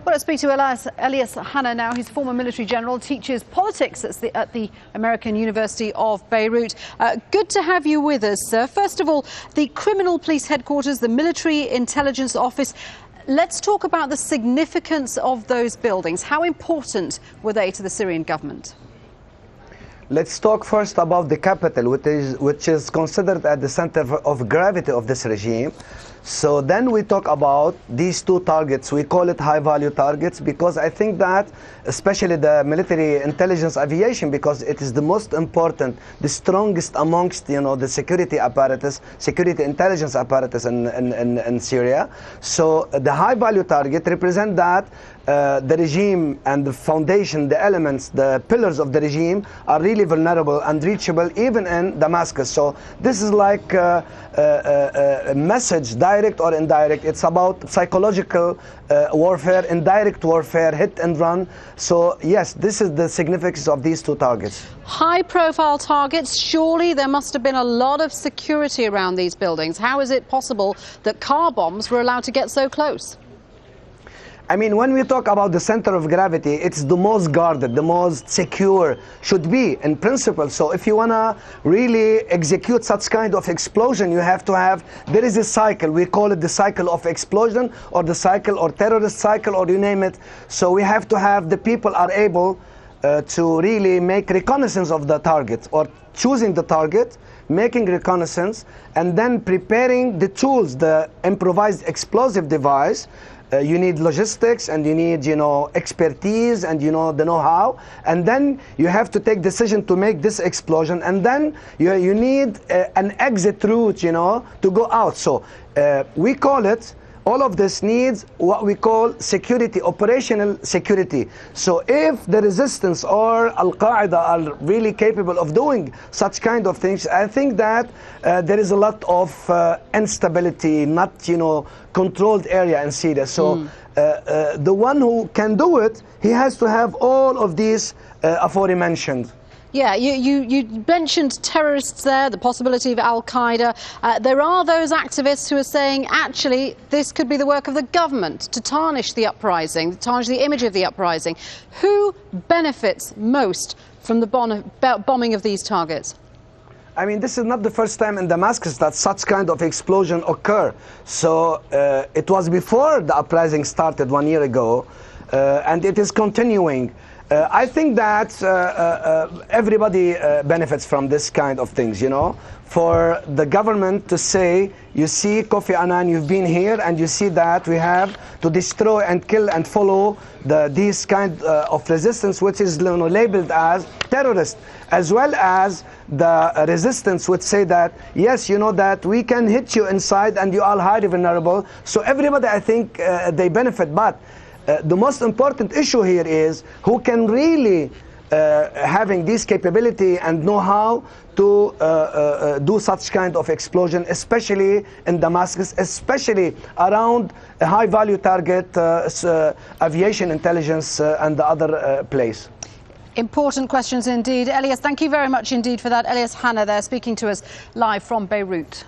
Well, let's speak to Elias Hanna now. He's a former military general, teaches politics at the American University of Beirut. Good to have you with us, sir. First of all, the Criminal Police Headquarters, the Military Intelligence Office. Let's talk about the significance of those buildings. How important were they to the Syrian government? Let's talk first about the capital, which is considered at the center of gravity of this regime. So then we talk about these two targets. We call it high-value targets because I think that, especially the military intelligence aviation, because it is the most important, the strongest amongst, the security apparatus, security intelligence apparatus in Syria. So the high-value target represent that the regime and the foundation, the elements, the pillars of the regime are really vulnerable and reachable even in Damascus. So this is like a message, direct or indirect. It's about psychological warfare, indirect warfare, hit and run. So yes, this is the significance of these two targets. High-profile targets. Surely there must have been a lot of security around these buildings. How is it possible that car bombs were allowed to get so close? I mean, when we talk about the center of gravity, it's the most guarded, the most secure, should be in principle. So if you want to really execute such kind of explosion, you have to have, there is a cycle. We call it the cycle of explosion or the cycle or terrorist cycle or you name it. So we have to have the people are able to really make reconnaissance of the target or choosing the target, making reconnaissance, and then preparing the tools, the improvised explosive device. You need logistics and you need, expertise and, the know-how. And then you have to take decision to make this explosion. And then you need an exit route, to go out. So we call it, all of this needs what we call security, operational security. So if the resistance or Al-Qaeda are really capable of doing such kind of things, I think that there is a lot of instability, not, controlled area in Syria. So the one who can do it, he has to have all of these aforementioned. Yeah, you mentioned terrorists there, the possibility of Al-Qaeda. There are those activists who are saying, actually, this could be the work of the government to tarnish the uprising, tarnish the image of the uprising. Who benefits most from the bombing of these targets? I mean, this is not the first time in Damascus that such kind of explosion occur. So it was before the uprising started 1 year ago, and it is continuing. I think that everybody benefits from this kind of things, For the government to say, you see, Kofi Annan, you've been here, and you see that we have to destroy and kill and follow these kind of resistance, which is labeled as terrorist, as well as the resistance would say that, yes, that we can hit you inside and you are highly vulnerable. So everybody, I think, they benefit. But the most important issue here is who can really having this capability and know-how to do such kind of explosion, especially in Damascus, especially around a high-value target, aviation intelligence and the other place. Important questions indeed. Elias, thank you very much indeed for that. Elias Hanna there speaking to us live from Beirut.